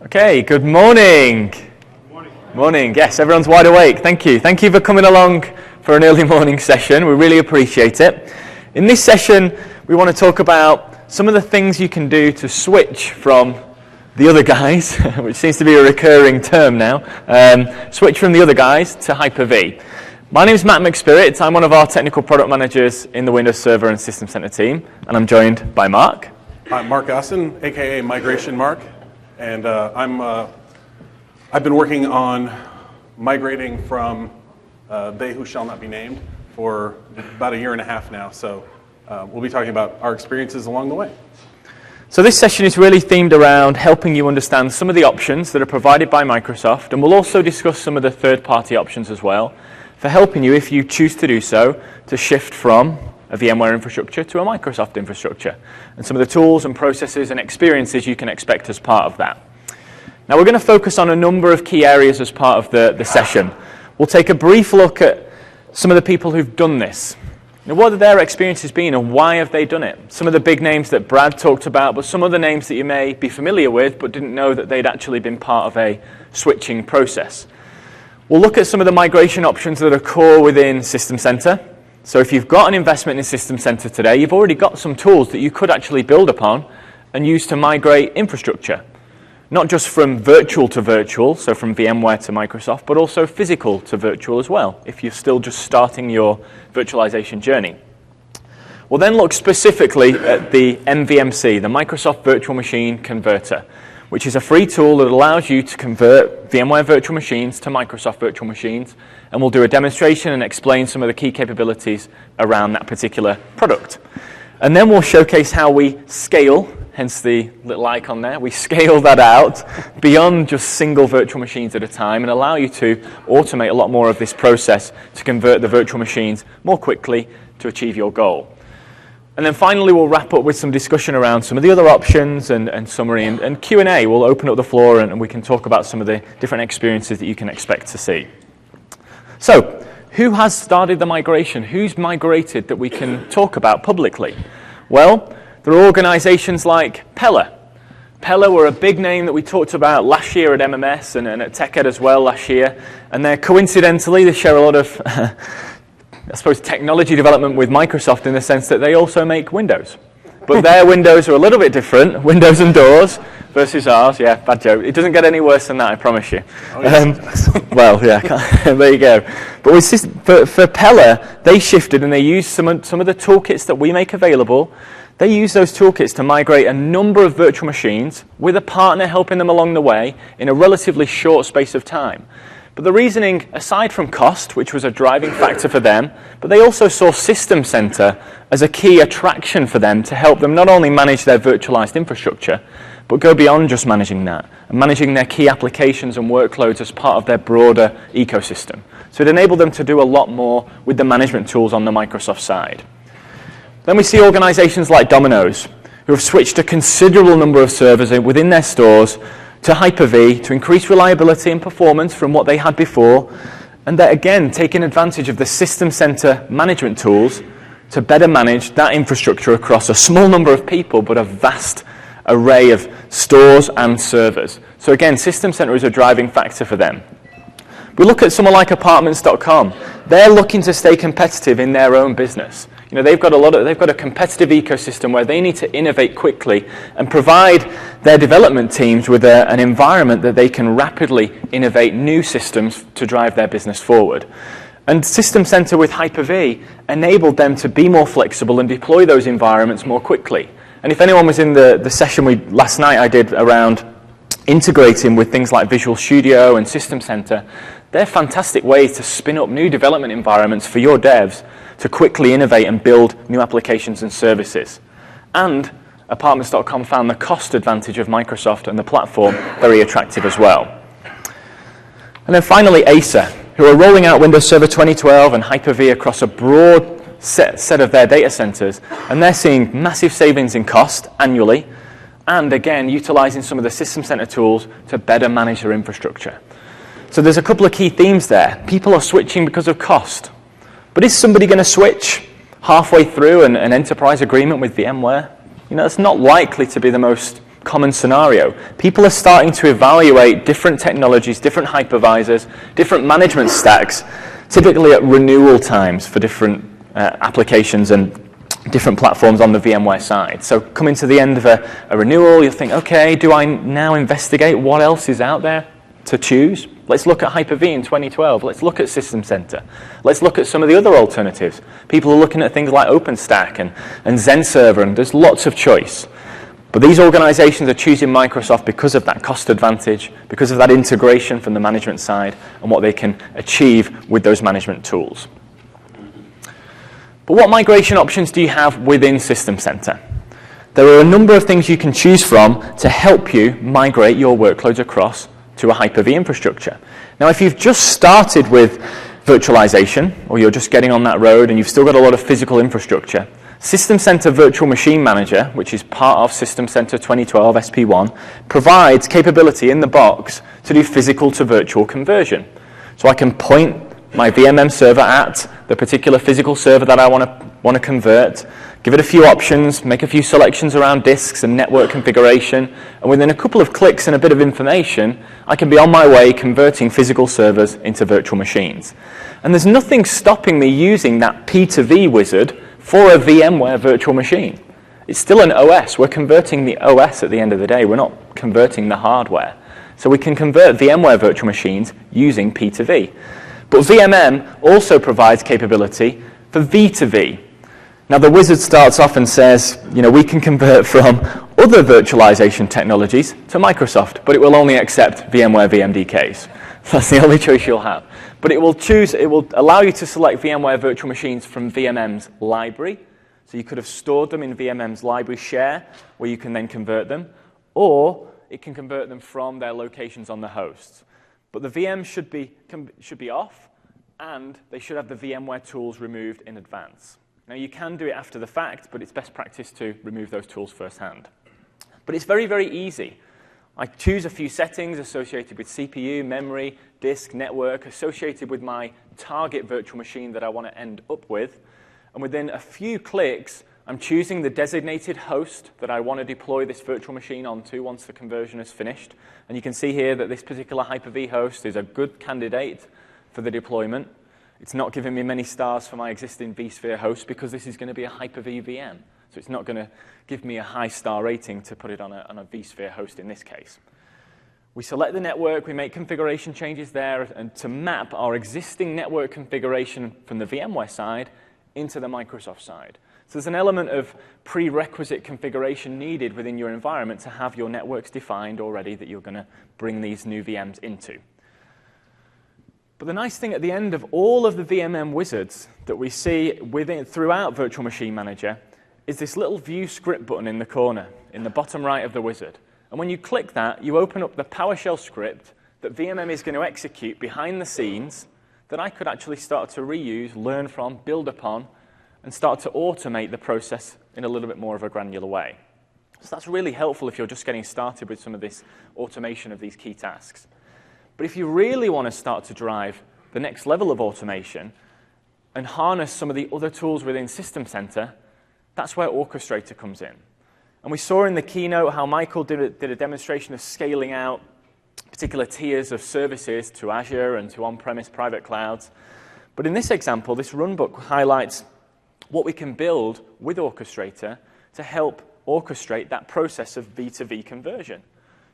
Okay, good morning. Morning. Yes, everyone's wide awake. Thank you. Thank you for coming along for an early morning session. We really appreciate it. In this session, we want to talk about some of the things you can do to switch from the other guys, which seems to be a recurring term now, switch from the other guys to Hyper-V. My name is Matt McSpirit. I'm one of our technical product managers in the Windows Server and System Center team, and I'm joined by Mark. I'm Mark Austin, aka Migration Mark, and I've been working on migrating from they who shall not be named for about a year and a half now, so we'll be talking about our experiences along the way. So this session is really themed around helping you understand some of the options that are provided by Microsoft, and we'll also discuss some of the third-party options as well, for helping you, if you choose to do so, to shift from a VMware infrastructure to a Microsoft infrastructure, and some of the tools and processes and experiences you can expect as part of that. Now, we're going to focus on a number of key areas as part of the session. We'll take a brief look at some of the people who've done this. Now, what have their experiences been and why have they done it? Some of the big names that Brad talked about, but some of the names that you may be familiar with but didn't know that they'd actually been part of a switching process. We'll look at some of the migration options that are core within System Center. So if you've got an investment in System Center today, you've already got some tools that you could actually build upon and use to migrate infrastructure. Not just from virtual to virtual, so from VMware to Microsoft, but also physical to virtual as well, if you're still just starting your virtualization journey. We'll then look specifically at the MVMC, the Microsoft Virtual Machine Converter, which is a free tool that allows you to convert VMware virtual machines to Microsoft virtual machines, and we'll do a demonstration and explain some of the key capabilities around that particular product. And then we'll showcase how we scale, hence the little icon there, we scale that out beyond just single virtual machines at a time and allow you to automate a lot more of this process to convert the virtual machines more quickly to achieve your goal. And then finally, we'll wrap up with some discussion around some of the other options and summary and Q&A. We'll open up the floor and we can talk about some of the different experiences that you can expect to see. So, who has started the migration? Who's migrated that we can talk about publicly? Well, there are organizations like Pella. Pella were a big name that we talked about last year at MMS and at TechEd as well last year. And they're coincidentally, they share a lot of I suppose, technology development with Microsoft in the sense that they also make Windows. But their Windows are a little bit different, Windows and doors versus ours. Yeah, bad joke. It doesn't get any worse than that, I promise you. Oh, yes. Well, yeah, there you go. But for Pella, they shifted and they used some of the toolkits that we make available. They use those toolkits to migrate a number of virtual machines with a partner helping them along the way in a relatively short space of time. But the reasoning, aside from cost, which was a driving factor for them, but they also saw System Center as a key attraction for them to help them not only manage their virtualized infrastructure, but go beyond just managing that, and managing their key applications and workloads as part of their broader ecosystem. So it enabled them to do a lot more with the management tools on the Microsoft side. Then we see organizations like Domino's, who have switched a considerable number of servers within their stores to Hyper-V to increase reliability and performance from what they had before, and they're again taking advantage of the System Center management tools to better manage that infrastructure across a small number of people, but a vast array of stores and servers. So again, System Center is a driving factor for them. We look at someone like Apartments.com. They're looking to stay competitive in their own business. You know, they've got a competitive ecosystem where they need to innovate quickly and provide their development teams with an environment that they can rapidly innovate new systems to drive their business forward. And System Center with Hyper-V enabled them to be more flexible and deploy those environments more quickly. And if anyone was in the session last night I did around integrating with things like Visual Studio and System Center, they're fantastic ways to spin up new development environments for your devs to quickly innovate and build new applications and services. And Apartments.com found the cost advantage of Microsoft and the platform very attractive as well. And then finally, Acer, who are rolling out Windows Server 2012 and Hyper-V across a broad set of their data centers, and they're seeing massive savings in cost annually, and again, utilizing some of the System Center tools to better manage their infrastructure. So there's a couple of key themes there. People are switching because of cost. But is somebody going to switch halfway through an enterprise agreement with VMware? You know, it's not likely to be the most common scenario. People are starting to evaluate different technologies, different hypervisors, different management stacks, typically at renewal times for different applications and different platforms on the VMware side. So coming to the end of a renewal, you'll think, okay, do I now investigate what else is out there to choose? Let's look at Hyper-V in 2012. Let's look at System Center. Let's look at some of the other alternatives. People are looking at things like OpenStack and XenServer, and there's lots of choice. But these organizations are choosing Microsoft because of that cost advantage, because of that integration from the management side, and what they can achieve with those management tools. But what migration options do you have within System Center? There are a number of things you can choose from to help you migrate your workloads across to a Hyper-V infrastructure. Now, if you've just started with virtualization, or you're just getting on that road and you've still got a lot of physical infrastructure, System Center Virtual Machine Manager, which is part of System Center 2012 SP1, provides capability in the box to do physical to virtual conversion. So I can point my VMM server at the particular physical server that I want to convert, give it a few options, make a few selections around disks and network configuration, and within a couple of clicks and a bit of information, I can be on my way converting physical servers into virtual machines. And there's nothing stopping me using that P2V wizard for a VMware virtual machine. It's still an OS. We're converting the OS at the end of the day. We're not converting the hardware. So we can convert VMware virtual machines using P2V. But VMM also provides capability for V2V. Now, the wizard starts off and says, we can convert from other virtualization technologies to Microsoft, but it will only accept VMware VMDKs. That's the only choice you'll have. But it will allow you to select VMware virtual machines from VMM's library. So you could have stored them in VMM's library share, where you can then convert them, or it can convert them from their locations on the hosts. But the VM should be off, and they should have the VMware tools removed in advance. Now, you can do it after the fact, but it's best practice to remove those tools firsthand. But it's very, very easy. I choose a few settings associated with CPU, memory, disk, network, associated with my target virtual machine that I want to end up with. And within a few clicks, I'm choosing the designated host that I want to deploy this virtual machine onto once the conversion is finished. And you can see here that this particular Hyper-V host is a good candidate for the deployment. It's not giving me many stars for my existing vSphere host because this is going to be a Hyper-V VM. So it's not going to give me a high star rating to put it on a vSphere host in this case. We select the network, we make configuration changes there, and to map our existing network configuration from the VMware side into the Microsoft side. So there's an element of prerequisite configuration needed within your environment to have your networks defined already that you're going to bring these new VMs into. But the nice thing at the end of all of the VMM wizards that we see throughout Virtual Machine Manager is this little View Script button in the corner, in the bottom right of the wizard. And when you click that, you open up the PowerShell script that VMM is going to execute behind the scenes that I could actually start to reuse, learn from, build upon, and start to automate the process in a little bit more of a granular way. So that's really helpful if you're just getting started with some of this automation of these key tasks. But if you really want to start to drive the next level of automation and harness some of the other tools within System Center, that's where Orchestrator comes in. And we saw in the keynote how Michael did a demonstration of scaling out particular tiers of services to Azure and to on-premise private clouds. But in this example, this runbook highlights what we can build with Orchestrator to help orchestrate that process of V2V conversion.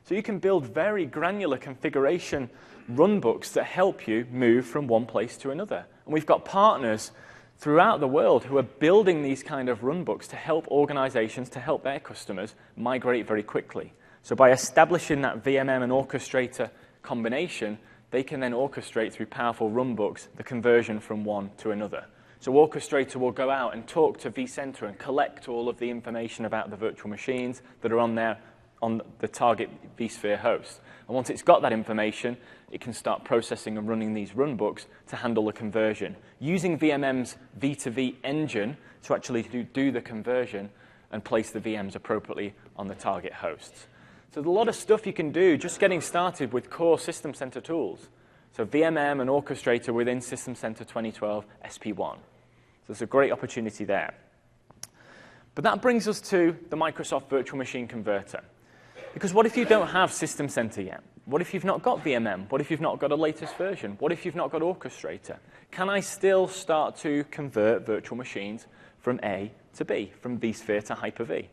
So you can build very granular configuration runbooks that help you move from one place to another. And we've got partners throughout the world who are building these kind of runbooks to help organizations, to help their customers migrate very quickly. So by establishing that VMM and Orchestrator combination, they can then orchestrate through powerful runbooks the conversion from one to another. So Orchestrator will go out and talk to vCenter and collect all of the information about the virtual machines that are on the target vSphere host. And once it's got that information, it can start processing and running these runbooks to handle the conversion, using VMM's V2V engine to actually do the conversion and place the VMs appropriately on the target hosts. So there's a lot of stuff you can do just getting started with core System Center tools. So VMM and Orchestrator within System Center 2012 SP1. So there's a great opportunity there. But that brings us to the Microsoft Virtual Machine Converter. Because what if you don't have System Center yet? What if you've not got VMM? What if you've not got a latest version? What if you've not got Orchestrator? Can I still start to convert virtual machines from A to B, from vSphere to Hyper-V?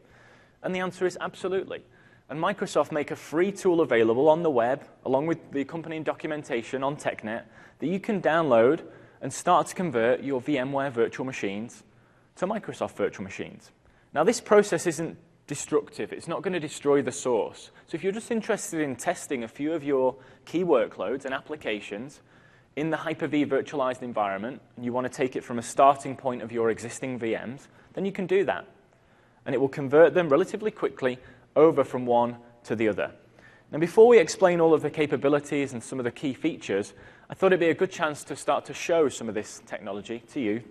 And the answer is absolutely. And Microsoft make a free tool available on the web, along with the accompanying documentation on TechNet, that you can download and start to convert your VMware virtual machines to Microsoft virtual machines. Now, this process isn't destructive. It's not going to destroy the source. So if you're just interested in testing a few of your key workloads and applications in the Hyper-V virtualized environment, and you want to take it from a starting point of your existing VMs, then you can do that. And it will convert them relatively quickly over from one to the other. Now, before we explain all of the capabilities and some of the key features, I thought it'd be a good chance to start to show some of this technology to you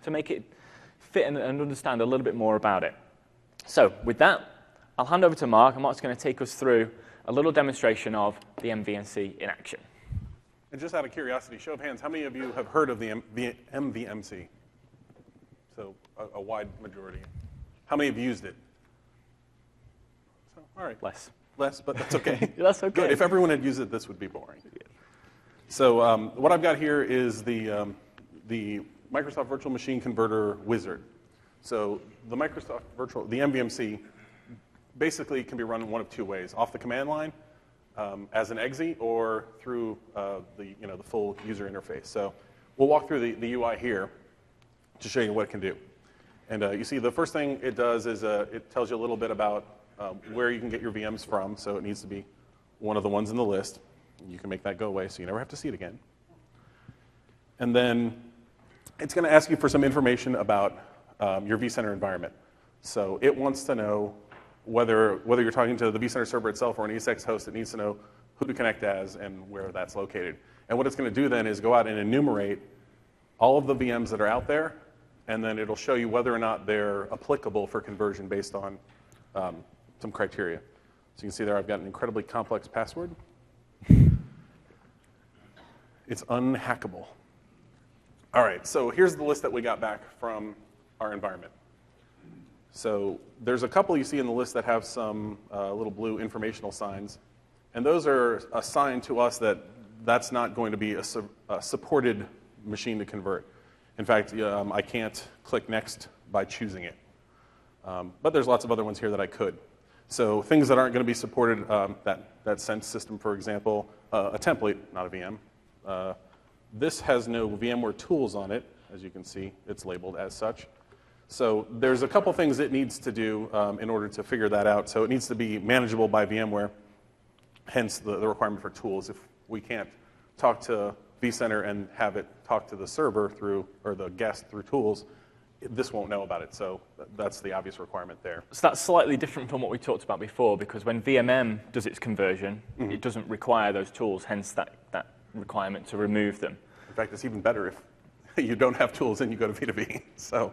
to make it fit and understand a little bit more about it. So with that, I'll hand over to Mark, and Mark's going to take us through a little demonstration of the MVNC in action. And just out of curiosity, show of hands, how many of you have heard of the MVMC? So a wide majority. How many have used it? So, all right. Less, but that's okay. That's okay. Good. If everyone had used it, this would be boring. Yeah. So what I've got here is the Microsoft Virtual Machine Converter Wizard. So the MVMC basically can be run in one of two ways: off the command line as an exe, or through the full user interface. So we'll walk through the UI here to show you what it can do. And you see, the first thing it does is it tells you a little bit about where you can get your VMs from. So it needs to be one of the ones in the list. You can make that go away so you never have to see it again. And then it's going to ask you for some information about your vCenter environment. So it wants to know whether you're talking to the vCenter server itself or an ESX host. It needs to know who to connect as and where that's located. And what it's going to do then is go out and enumerate all of the VMs that are out there, and then it'll show you whether or not they're applicable for conversion based on some criteria. So you can see there I've got an incredibly complex password. It's unhackable. All right, so here's the list that we got back from our environment. So there's a couple you see in the list that have some little blue informational signs. And those are assigned to us that's not going to be a supported machine to convert. In fact, I can't click next by choosing it. But there's lots of other ones here that I could. So things that aren't going to be supported, that sense system, for example, a template, not a VM. This has no VMware tools on it. As you can see, it's labeled as such. So there's a couple things it needs to do in order to figure that out. So it needs to be manageable by VMware, hence the requirement for tools. If we can't talk to vCenter and have it talk to the server or the guest through tools, this won't know about it. So that's the obvious requirement there. So that's slightly different from what we talked about before, because when VMM does its conversion, it doesn't require those tools, hence that requirement to remove them. In fact, it's even better if you don't have tools and you go to V2V. So,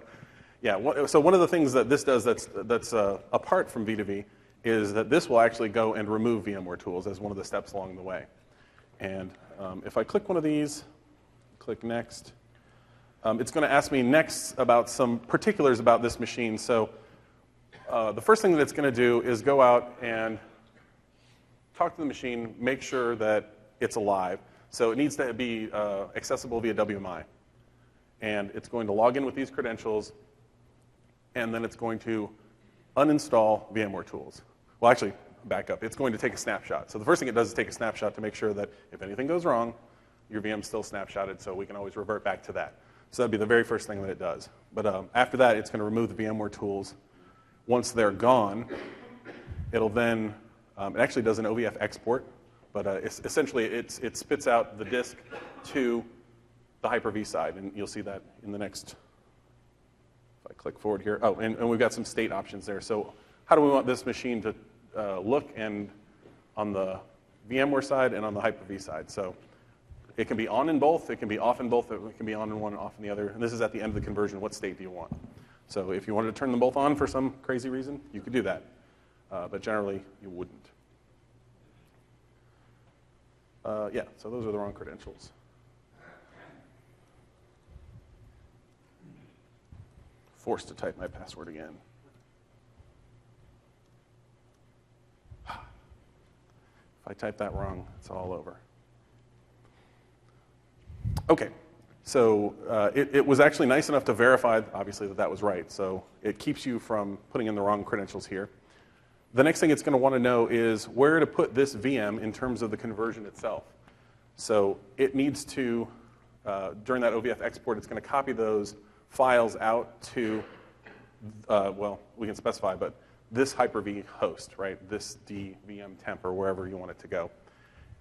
yeah. So one of the things that this does that's apart from V2V is that this will actually go and remove VMware tools as one of the steps along the way. And if I click one of these, click next, it's going to ask me next about some particulars about this machine. So the first thing that it's going to do is go out and talk to the machine, make sure that it's alive. So it needs to be accessible via WMI. And it's going to log in with these credentials, and then it's going to uninstall VMware tools. Well, actually, back up. It's going to take a snapshot. So the first thing it does is take a snapshot to make sure that if anything goes wrong, your VM's still snapshotted, so we can always revert back to that. So that'd be the very first thing that it does. But after that, it's going to remove the VMware tools. Once they're gone, it'll then, it actually does an OVF export, but essentially it spits out the disk to the Hyper-V side, and you'll see that in the next, if I click forward here. Oh, and we've got some state options there. So how do we want this machine to look, and on the VMware side and on the Hyper-V side? So it can be on in both, it can be off in both, it can be on in one and off in the other. And this is at the end of the conversion. What state do you want? So if you wanted to turn them both on for some crazy reason, you could do that. But generally, you wouldn't. Yeah, so those are the wrong credentials. Forced to type my password again. I type that wrong, it's all over. Okay, so it was actually nice enough to verify, obviously, that that was right. So it keeps you from putting in the wrong credentials here. The next thing it's going to want to know is where to put this VM in terms of the conversion itself. So it needs to, during that OVF export, it's going to copy those files out to, well, we can specify, but this Hyper-V host, right? This DVM temp or wherever you want it to go.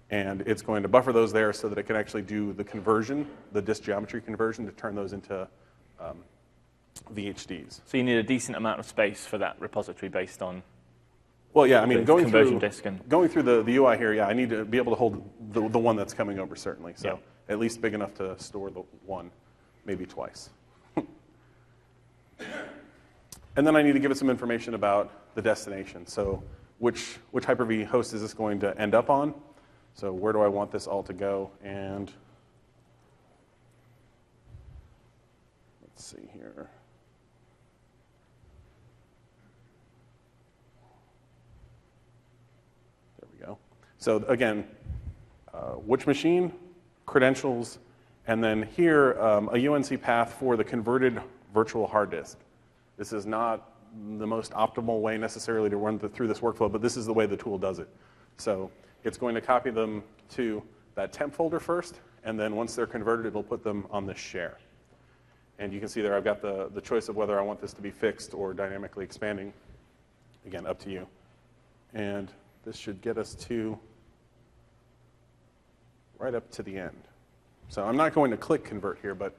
And it's going to buffer those there so that it can actually do the conversion, the disk geometry conversion, to turn those into VHDs. So you need a decent amount of space for that repository based on. Well, yeah, I mean, going through the UI here, yeah, I need to be able to hold the one that's coming over, certainly. So at least big enough to store the one, maybe twice. And then I need to give it some information about the destination. So which Hyper-V host is this going to end up on? So where do I want this all to go? And let's see here. There we go. So again, which machine, credentials, and then here a UNC path for the converted virtual hard disk. This is not the most optimal way necessarily to run through this workflow, but this is the way the tool does it. So it's going to copy them to that temp folder first, and then once they're converted, it'll put them on this share. And you can see there I've got the choice of whether I want this to be fixed or dynamically expanding. Again, up to you. And this should get us to right up to the end. So I'm not going to click convert here, but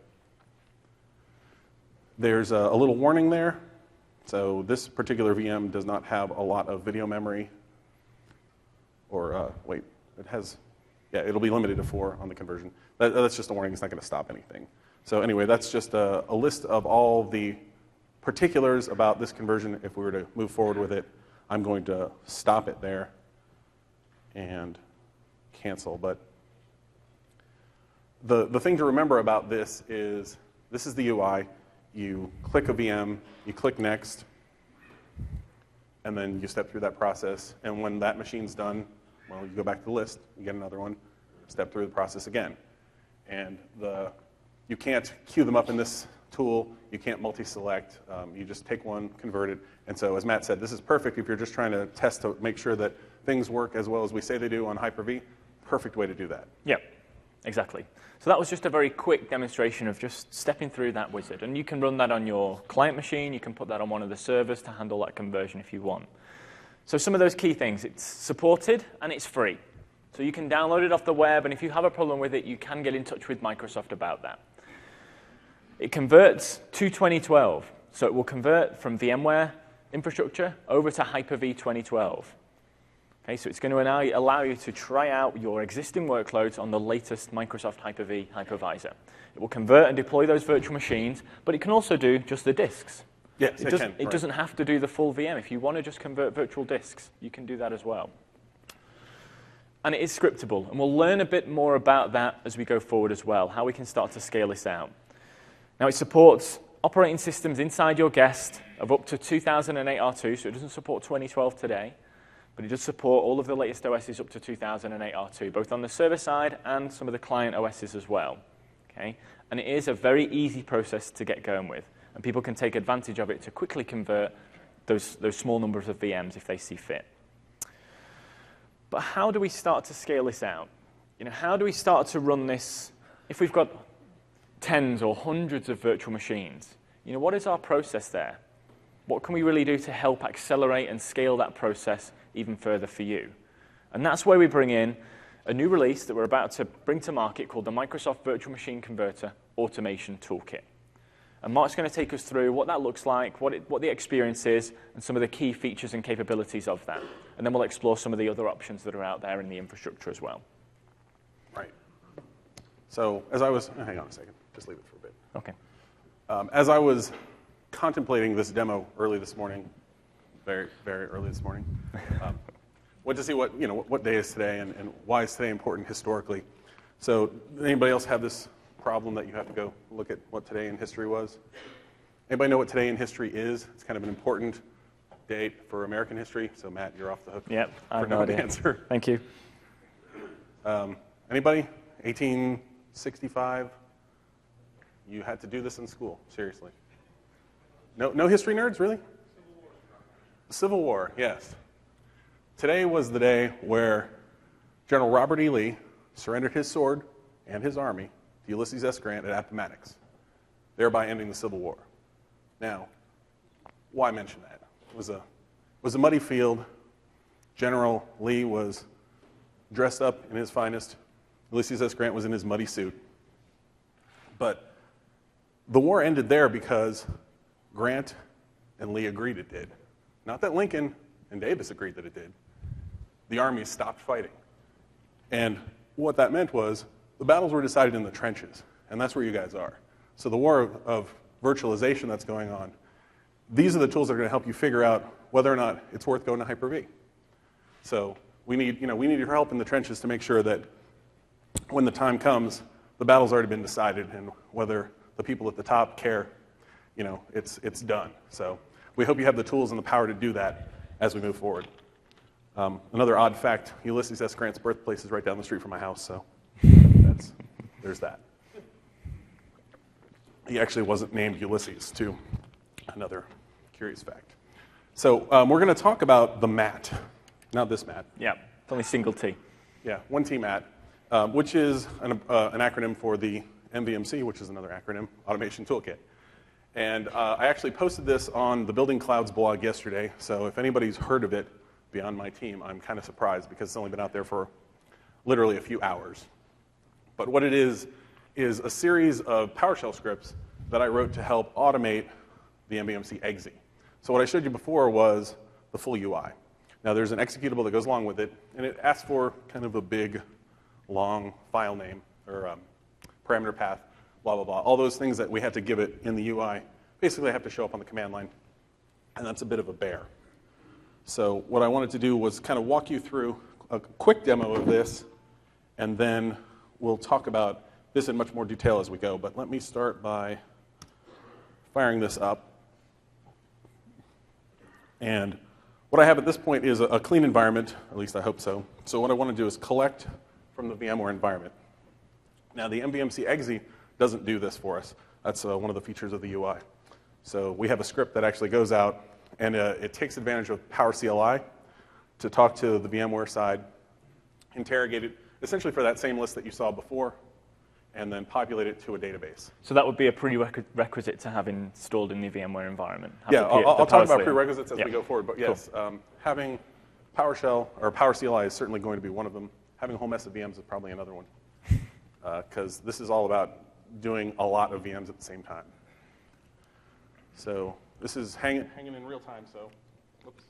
there's a little warning there. So this particular VM does not have a lot of video memory. Or wait, it has, yeah, it'll be limited to 4 on the conversion. That's just a warning. It's not going to stop anything. So anyway, that's just a list of all the particulars about this conversion. If we were to move forward with it, I'm going to stop it there and cancel. But the thing to remember about this is the UI. You click a VM, you click next, and then you step through that process. And when that machine's done, well, you go back to the list, you get another one, step through the process again. And you can't queue them up in this tool. You can't multi-select. You just take one, convert it. And so as Matt said, this is perfect if you're just trying to test to make sure that things work as well as we say they do on Hyper-V. Perfect way to do that. Yep, exactly. So that was just a very quick demonstration of just stepping through that wizard. And you can run that on your client machine. You can put that on one of the servers to handle that conversion if you want. So some of those key things, it's supported and it's free. So you can download it off the web, and if you have a problem with it, you can get in touch with Microsoft about that. It converts to 2012. So it will convert from VMware infrastructure over to Hyper-V 2012. Okay, so it's going to allow you to try out your existing workloads on the latest Microsoft Hyper-V hypervisor. It will convert and deploy those virtual machines, but it can also do just the disks. Yes, it doesn't have to do the full VM. If you want to just convert virtual disks, you can do that as well. And it is scriptable, and we'll learn a bit more about that as we go forward as well, how we can start to scale this out. Now, it supports operating systems inside your guest of up to 2008 R2, so it doesn't support 2012 today. But it does support all of the latest OSs up to 2008 R2, both on the server side and some of the client OSs as well. Okay? And it is a very easy process to get going with. And people can take advantage of it to quickly convert those small numbers of VMs if they see fit. But how do we start to scale this out? How do we start to run this if we've got tens or hundreds of virtual machines? What is our process there? What can we really do to help accelerate and scale that process even further for you? And that's where we bring in a new release that we're about to bring to market called the Microsoft Virtual Machine Converter Automation Toolkit. And Mark's going to take us through what that looks like, what the experience is, and some of the key features and capabilities of that. And then we'll explore some of the other options that are out there in the infrastructure as well. Right. So as I was, hang on a second, just leave it for a bit. Okay. As I was contemplating this demo early this morning, very, very early this morning, went to see what day is today and why is today important historically. So anybody else have this problem that you have to go look at what today in history was? Anybody know what today in history is? It's kind of an important date for American history. So Matt, you're off the hook. Yep, I have for no idea. Answer. Thank you. Anybody? 1865? You had to do this in school, seriously. No history nerds, really? The Civil War, yes. Today was the day where General Robert E. Lee surrendered his sword and his army to Ulysses S. Grant at Appomattox, thereby ending the Civil War. Now, why mention that? It was a muddy field. General Lee was dressed up in his finest. Ulysses S. Grant was in his muddy suit. But the war ended there because Grant and Lee agreed it did. Not that Lincoln and Davis agreed that it did. The armies stopped fighting. And what that meant was the battles were decided in the trenches, and that's where you guys are. So the war of virtualization that's going on, these are the tools that are going to help you figure out whether or not it's worth going to Hyper-V. So we need your help in the trenches to make sure that when the time comes, the battle's already been decided, and whether the people at the top care, it's done. So we hope you have the tools and the power to do that as we move forward. Another odd fact, Ulysses S. Grant's birthplace is right down the street from my house, so there's that. He actually wasn't named Ulysses, too. Another curious fact. So we're going to talk about the MAT, not this MAT. Yeah, it's only single T. Yeah, one T MAT, which is an acronym for the MVMC, which is another acronym, Automation Toolkit. And I actually posted this on the Building Clouds blog yesterday, so if anybody's heard of it beyond my team, I'm kind of surprised because it's only been out there for literally a few hours. But what it is a series of PowerShell scripts that I wrote to help automate the MVMC exe. So what I showed you before was the full UI. Now there's an executable that goes along with it, and it asks for kind of a big, long file name or parameter path, blah, blah, blah. All those things that we had to give it in the UI basically have to show up on the command line, and that's a bit of a bear. So what I wanted to do was kind of walk you through a quick demo of this, and then we'll talk about this in much more detail as we go. But let me start by firing this up. And what I have at this point is a clean environment, at least I hope so. So what I want to do is collect from the VMware environment. Now the MVMC exe doesn't do this for us. That's one of the features of the UI. So we have a script that actually goes out, and it takes advantage of PowerCLI to talk to the VMware side, interrogate it, essentially for that same list that you saw before, and then populate it to a database. So that would be a prerequisite to have installed in the VMware environment. Yeah, I'll talk about prerequisites as we go forward, but yes, cool. Having PowerShell or PowerCLI is certainly going to be one of them. Having a whole mess of VMs is probably another one, because this is all about doing a lot of VMs at the same time. So this is hanging in real time, so whoops.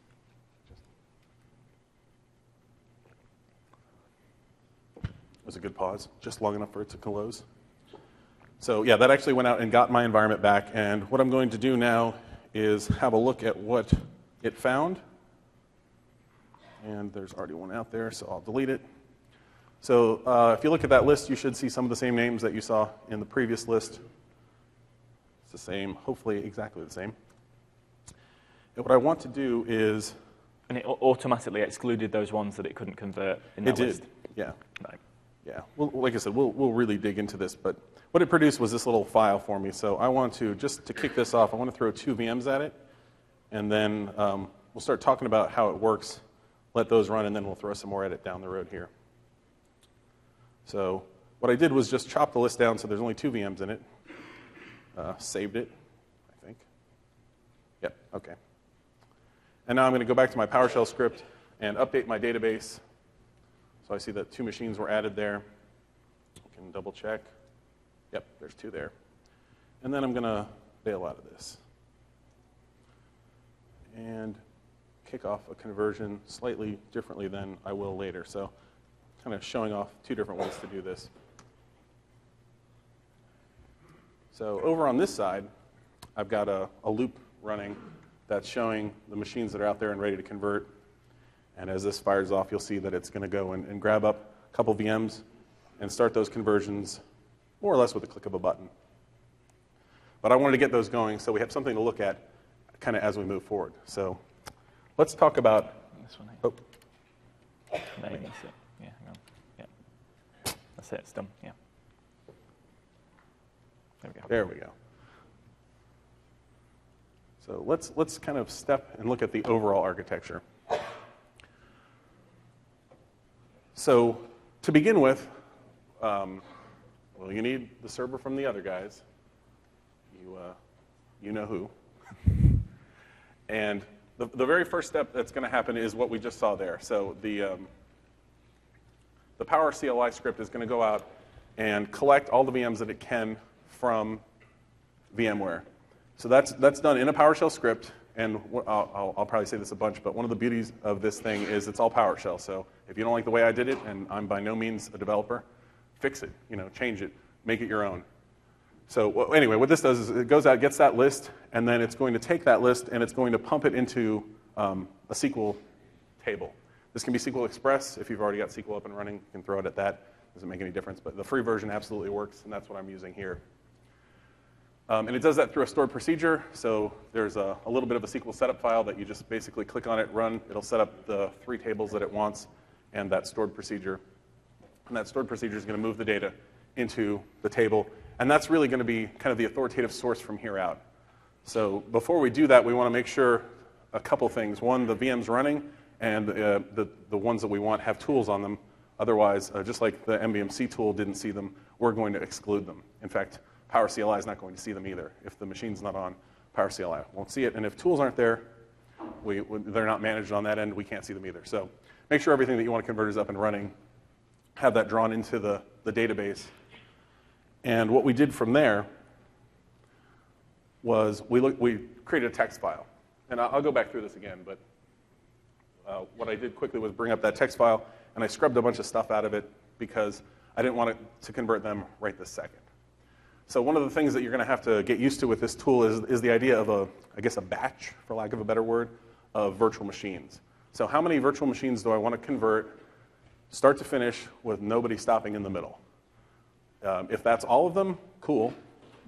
It was a good pause, just long enough for it to close. So yeah, that actually went out and got my environment back, and what I'm going to do now is have a look at what it found. And there's already one out there, so I'll delete it. So if you look at that list, you should see some of the same names that you saw in the previous list. It's the same, hopefully exactly the same. And what I want to do is... And it automatically excluded those ones that it couldn't convert in that list? It did, yeah. Right. Yeah, well, like I said, we'll really dig into this, but what it produced was this little file for me. So I want to, just to kick this off, I want to throw 2 VMs at it, and then we'll start talking about how it works, let those run, and then we'll throw some more at it down the road here. So what I did was just chop the list down so there's only 2 VMs in it. Saved it, I think. Yep, okay. And now I'm going to go back to my PowerShell script and update my database. So I see that 2 machines were added there. I can double check. Yep, there's 2 there. And then I'm going to bail out of this and kick off a conversion slightly differently than I will later. So kind of showing off 2 different ways to do this. So over on this side, I've got a loop running that's showing the machines that are out there and ready to convert. And as this fires off, you'll see that it's going to go and grab up a couple VMs and start those conversions more or less with a click of a button. But I wanted to get those going so we have something to look at kind of as we move forward. So let's talk about... This one here. Oh. Yeah, hang on. Yeah. That's it. It's done. Yeah. There we go. There we go. So let's kind of step and look at the overall architecture. So to begin with, well, you need the server from the other guys. You know who. And the very first step that's going to happen is what we just saw there. So the Power CLI script is going to go out and collect all the VMs that it can from VMware. So that's done in a PowerShell script, and I'll probably say this a bunch, but one of the beauties of this thing is it's all PowerShell. So if you don't like the way I did it, and I'm by no means a developer, fix it, change it, make it your own. So anyway, what this does is it goes out, gets that list, and then it's going to take that list and it's going to pump it into a SQL table. This can be SQL Express. If you've already got SQL up and running, you can throw it at that. Doesn't make any difference, but the free version absolutely works, and that's what I'm using here. And it does that through a stored procedure. So there's a little bit of a SQL setup file that you just basically click on it, run. It'll set up the 3 tables that it wants and that stored procedure. And that stored procedure is going to move the data into the table. And that's really going to be kind of the authoritative source from here out. So before we do that, we want to make sure a couple things. One, the VM's running, and the ones that we want have tools on them. Otherwise, just like the MBMC tool didn't see them, we're going to exclude them. In fact, Power CLI is not going to see them either. If the machine's not on, Power CLI won't see it. And if tools aren't there, they're not managed on that end, we can't see them either. So make sure everything that you want to convert is up and running. Have that drawn into the database. And what we did from there was we created a text file. And I'll go back through this again, but what I did quickly was bring up that text file, and I scrubbed a bunch of stuff out of it because I didn't want it to convert them right this second. So one of the things that you're going to have to get used to with this tool is the idea of a batch, for lack of a better word, of virtual machines. So how many virtual machines do I want to convert start to finish with nobody stopping in the middle? If that's all of them, cool.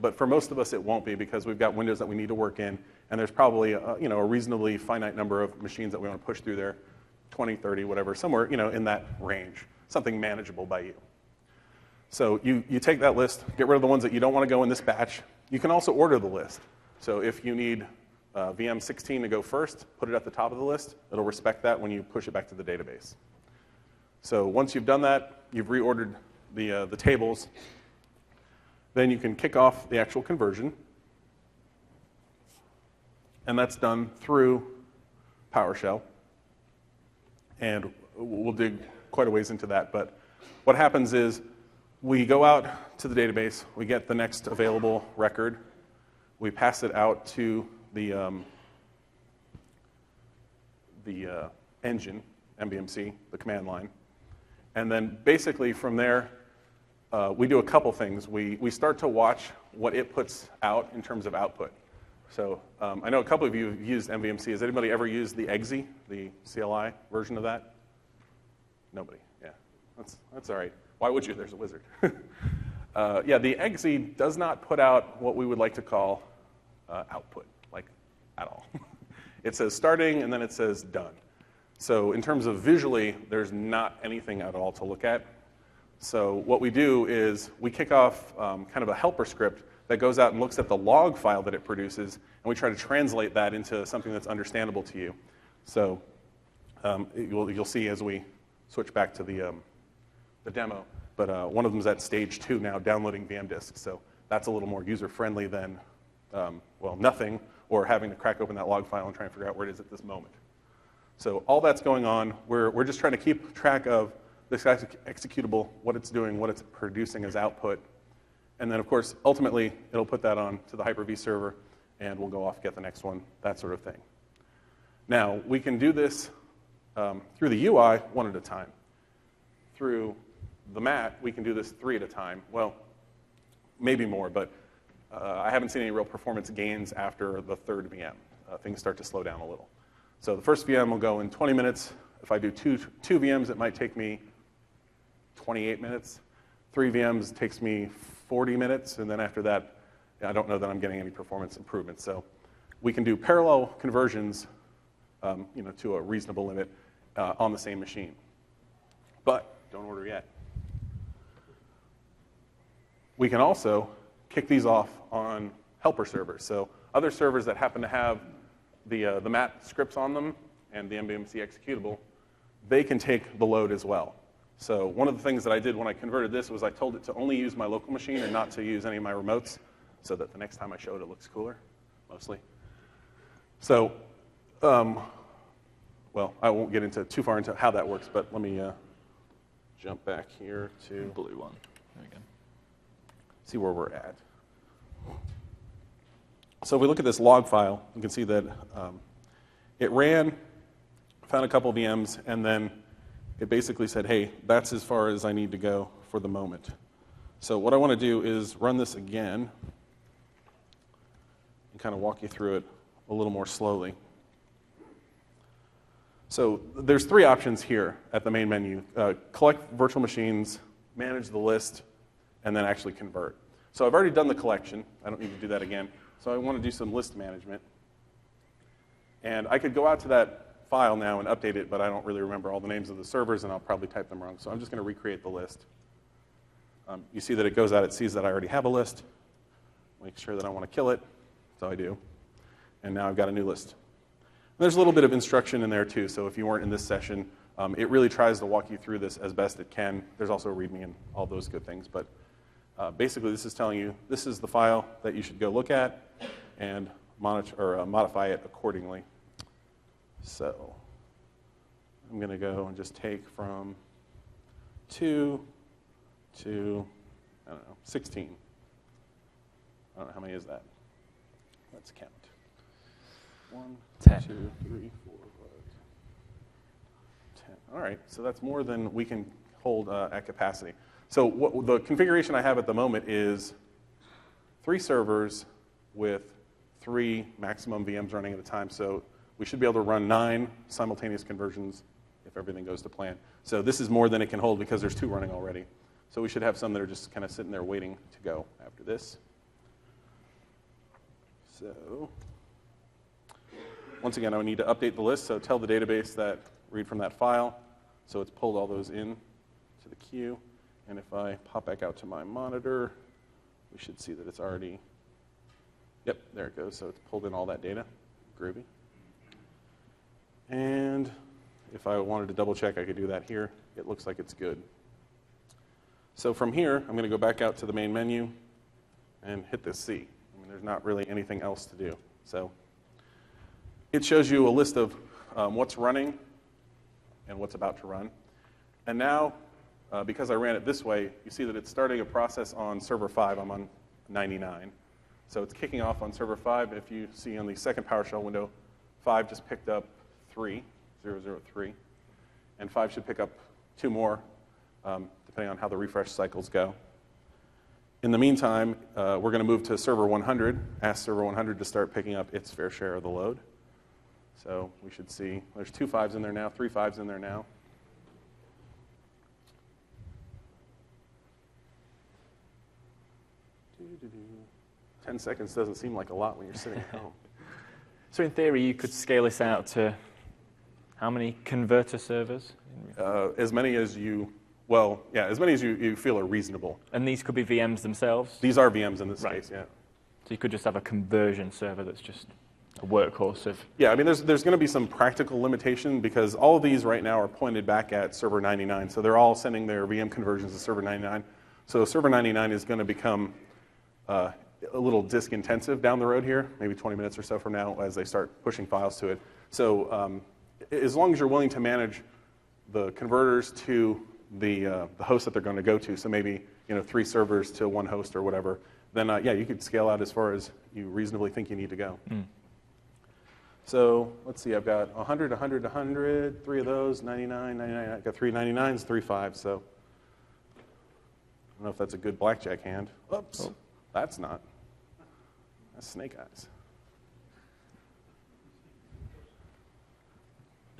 But for most of us, it won't be because we've got windows that we need to work in, and there's probably a reasonably finite number of machines that we want to push through there, 20, 30, whatever, somewhere in that range, something manageable by you. So you take that list, get rid of the ones that you don't want to go in this batch. You can also order the list. So if you need VM 16 to go first, put it at the top of the list. It'll respect that when you push it back to the database. So once you've done that, you've reordered the tables, then you can kick off the actual conversion. And that's done through PowerShell. And we'll dig quite a ways into that. But what happens is we go out to the database, we get the next available record, we pass it out to the engine, MBMC, the command line. And then basically from there, we do a couple things. We start to watch what it puts out in terms of output. So I know a couple of you have used MVMC. Has anybody ever used the EXE, the CLI version of that? Nobody, yeah. That's all right. Why would you? There's a wizard. Yeah, the EXE does not put out what we would like to call output, like at all. It says starting, and then it says done. So in terms of visually, there's not anything at all to look at. So what we do is we kick off kind of a helper script that goes out and looks at the log file that it produces, and we try to translate that into something that's understandable to you. So you'll see as we switch back to the demo, but one of them is at stage 2 now, downloading VM disks. So that's a little more user-friendly than, well, nothing, or having to crack open that log file and try and figure out where it is at this moment. So all that's going on. We're just trying to keep track of this executable, what it's doing, what it's producing as output. And then, of course, ultimately, it'll put that on to the Hyper-V server, and we'll go off, get the next one, that sort of thing. Now, we can do this through the UI one at a time. Through the mat, we can do this 3 at a time. Well, maybe more, but I haven't seen any real performance gains after the 3rd VM. Things start to slow down a little. So the first VM will go in 20 minutes. If I do two VMs, it might take me 28 minutes. 3 VMs takes me 40 minutes, and then after that, I don't know that I'm getting any performance improvements. So we can do parallel conversions, to a reasonable limit on the same machine. But don't order yet. we can also kick these off on helper servers. So other servers that happen to have the mat scripts on them and the MBMC executable, they can take the load as well. So one of the things that I did when I converted this was I told it to only use my local machine and not to use any of my remotes, so that the next time I show it, it looks cooler, mostly. So, well, I won't get into too far into how that works, but let me jump back here to Blue one. There we go. see where we're at. So if we look at this log file, you can see that it ran, found a couple VMs, and then it basically said, hey, that's as far as I need to go for the moment. So what I want to do is run this again and kind of walk you through it a little more slowly. So there's three options here at the main menu. Collect virtual machines, manage the list, and then actually convert. So I've already done the collection. I don't need to do that again. So I want to do some list management. And I could go out to that file now and update it, but I don't really remember all the names of the servers, and I'll probably type them wrong. So I'm just going to recreate the list. You see that it goes out, it sees that I already have a list. Make sure that I want to kill it. So I do. And now I've got a new list. There's a little bit of instruction in there too, so if you weren't in this session, it really tries to walk you through this as best it can. There's also a README and all those good things, but basically this is telling you this is the file that you should go look at and monitor or modify it accordingly. So I'm going to go and just take from 2 to, I don't know, 16. I don't know how many is that. Let's count. 1, 10. 2, 3, 4, 5, 10. All right, so that's more than we can hold at capacity. So what the configuration I have at the moment is 3 servers with 3 maximum VMs running at a time. So we should be able to run 9 simultaneous conversions if everything goes to plan. So this is more than it can hold because there's 2 running already. So we should have some that are just kind of sitting there waiting to go after this. So once again, I would need to update the list, so tell the database that read from that file. So it's pulled all those in to the queue. And if I pop back out to my monitor, we should see that it's already, yep, there it goes. So it's pulled in all that data. Groovy. And if I wanted to double check, I could do that here. It looks like it's good. So from here, I'm going to go back out to the main menu and hit this C. I mean, there's not really anything else to do. So it shows you a list of what's running and what's about to run. And now, because I ran it this way, you see that it's starting a process on server 5. I'm on 99. So it's kicking off on server 5. If you see on the second PowerShell window, 5 just picked up 3, 003. And 5 should pick up 2 more, depending on how the refresh cycles go. In the meantime, we're going to move to server 100, ask server 100 to start picking up its fair share of the load. So we should see there's 2 5s in there now, 3 5s in there now. Doo-doo-doo. 10 seconds doesn't seem like a lot when you're sitting at home. So in theory, you could scale this out to how many converter servers? As many as you, well, yeah, as many as you feel are reasonable. And these could be VMs themselves? These are VMs in this Right. case, yeah. So you could just have a conversion server that's just a workhorse of... Yeah, I mean, there's going to be some practical limitation because all of these right now are pointed back at server 99. So they're all sending their VM conversions to server 99. So server 99 is going to become a little disk intensive down the road here, maybe 20 minutes or so from now as they start pushing files to it. So as long as you're willing to manage the converters to the host that they're going to go to, so maybe 3 servers to 1 host or whatever, then yeah, you could scale out as far as you reasonably think you need to go. Mm. So let's see, I've got 100, 100, 100, 3 of those, 99, 99. I've got 3 99s, 3 5s, so I don't know if that's a good blackjack hand. Oops, that's not. That's snake eyes.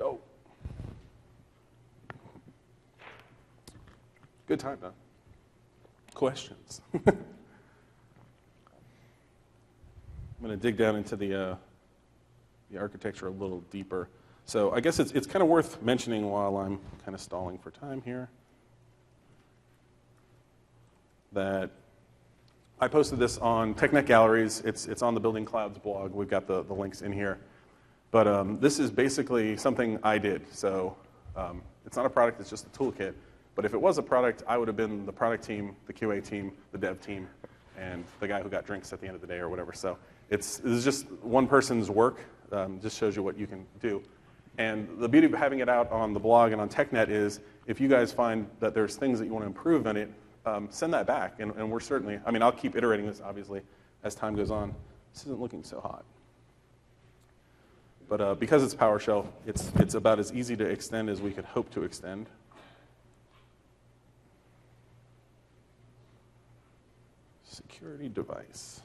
Oh. Good time, though. Questions? I'm going to dig down into the architecture a little deeper. So I guess it's kind of worth mentioning while I'm kind of stalling for time here that I posted this on TechNet Galleries. It's on the Building Clouds blog. We've got the links in here. But this is basically something I did. So it's not a product, it's just a toolkit. But if it was a product, I would have been the product team, the QA team, the dev team, and the guy who got drinks at the end of the day or whatever. So this is just one person's work. Just shows you what you can do. And the beauty of having it out on the blog and on TechNet is if you guys find that there's things that you want to improve in it, send that back. And we're certainly, I mean, I'll keep iterating this, obviously, as time goes on. This isn't looking so hot. But because it's PowerShell, it's about as easy to extend as we could hope to extend. Security device.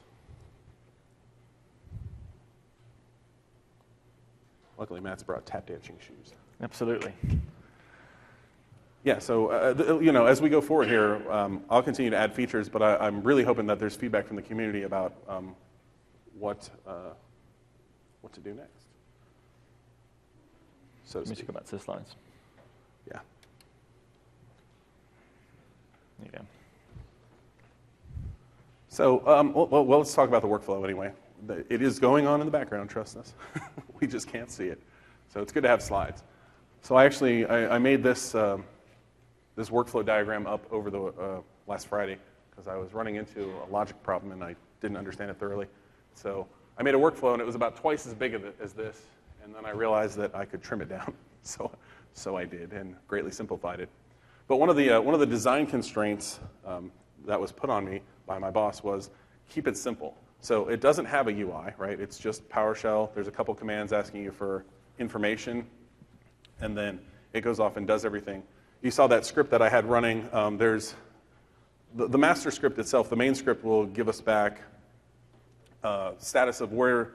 Luckily, Matt's brought tap dancing shoes. Absolutely. Yeah, so as we go forward here, I'll continue to add features, but I'm really hoping that there's feedback from the community about what to do next. So let me go back to the slides. Yeah. There you go. So well, let's talk about the workflow anyway. It is going on in the background, trust us. We just can't see it. So it's good to have slides. So I made this this workflow diagram up over the last Friday because I was running into a logic problem and I didn't understand it thoroughly. So I made a workflow and it was about twice as big as this, and then I realized that I could trim it down. So I did and greatly simplified it. But one of the design constraints that was put on me by my boss was keep it simple. So it doesn't have a UI, right? It's just PowerShell. There's a couple commands asking you for information, and then it goes off and does everything. You saw that script that I had running. There's the master script itself. The main script will give us back status of where,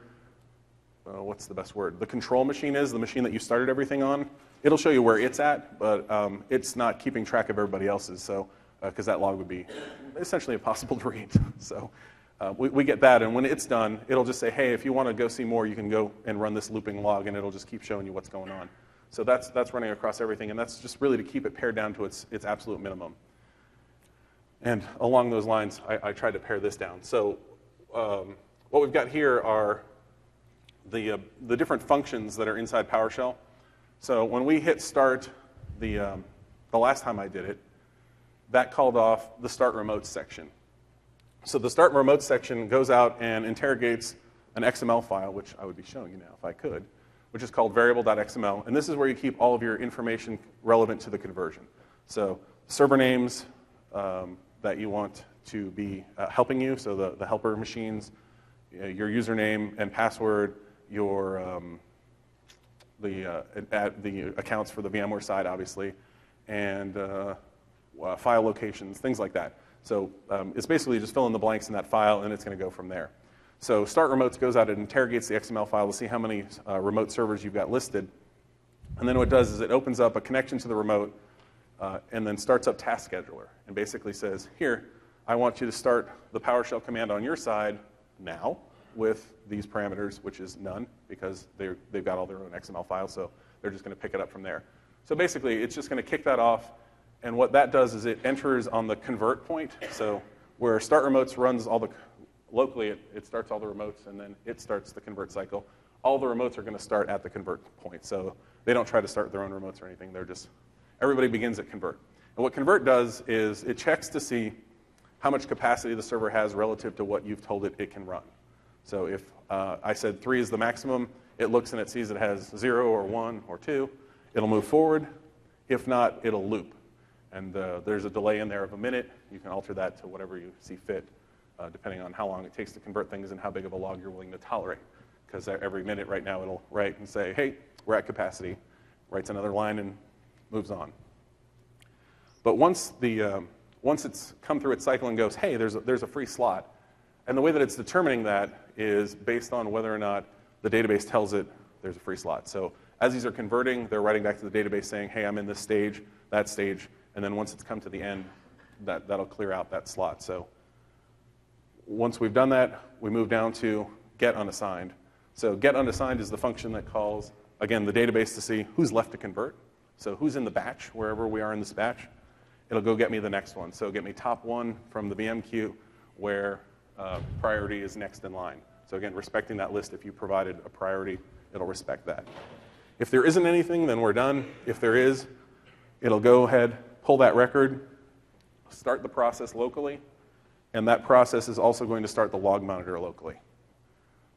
what's the best word? The control machine is, the machine that you started everything on. It'll show you where it's at, but it's not keeping track of everybody else's, so because that log would be essentially impossible to read. So we get that, and when it's done, it'll just say, hey, if you want to go see more, you can go and run this looping log, and it'll just keep showing you what's going on. So that's running across everything, and that's just really to keep it pared down to its absolute minimum. And along those lines, I tried to pare this down. So what we've got here are the different functions that are inside PowerShell. So when we hit start, the last time I did it, that called off the start remote section. So the start remote section goes out and interrogates an XML file, which I would be showing you now if I could, which is called variable.xml. And this is where you keep all of your information relevant to the conversion. So server names that you want to be helping you, so the helper machines, your username and password, your the accounts for the VMware side, obviously, and file locations, things like that. So it's basically just fill in the blanks in that file, and it's going to go from there. So start remotes goes out and interrogates the XML file to see how many remote servers you've got listed. And then what it does is it opens up a connection to the remote and then starts up Task Scheduler and basically says, here, I want you to start the PowerShell command on your side now with these parameters, which is none, because they've got all their own XML files, so they're just going to pick it up from there. So basically, it's just going to kick that off. And what that does is it enters on the convert point. So where start remotes runs all the, locally it starts all the remotes and then it starts the convert cycle. All the remotes are going to start at the convert point. So they don't try to start their own remotes or anything. They're just, everybody begins at convert. And what convert does is it checks to see how much capacity the server has relative to what you've told it can run. So if I said 3 is the maximum, it looks and it sees it has 0 or 1 or 2. It'll move forward. If not, it'll loop. And there's a delay in there of a minute. You can alter that to whatever you see fit, depending on how long it takes to convert things and how big of a log you're willing to tolerate. Because every minute right now it'll write and say, hey, we're at capacity. Writes another line and moves on. But once it's come through its cycle and goes, hey, there's a free slot, and the way that it's determining that is based on whether or not the database tells it there's a free slot. So as these are converting, they're writing back to the database saying, hey, I'm in this stage, that stage, and then once it's come to the end, that'll clear out that slot. So once we've done that, we move down to get unassigned. So get unassigned is the function that calls, again, the database to see who's left to convert. So who's in the batch, wherever we are in this batch. It'll go get me the next one. So get me top one from the VM queue where priority is next in line. So again, respecting that list, if you provided a priority, it'll respect that. If there isn't anything, then we're done. If there is, it'll go ahead, pull that record, start the process locally, and that process is also going to start the log monitor locally.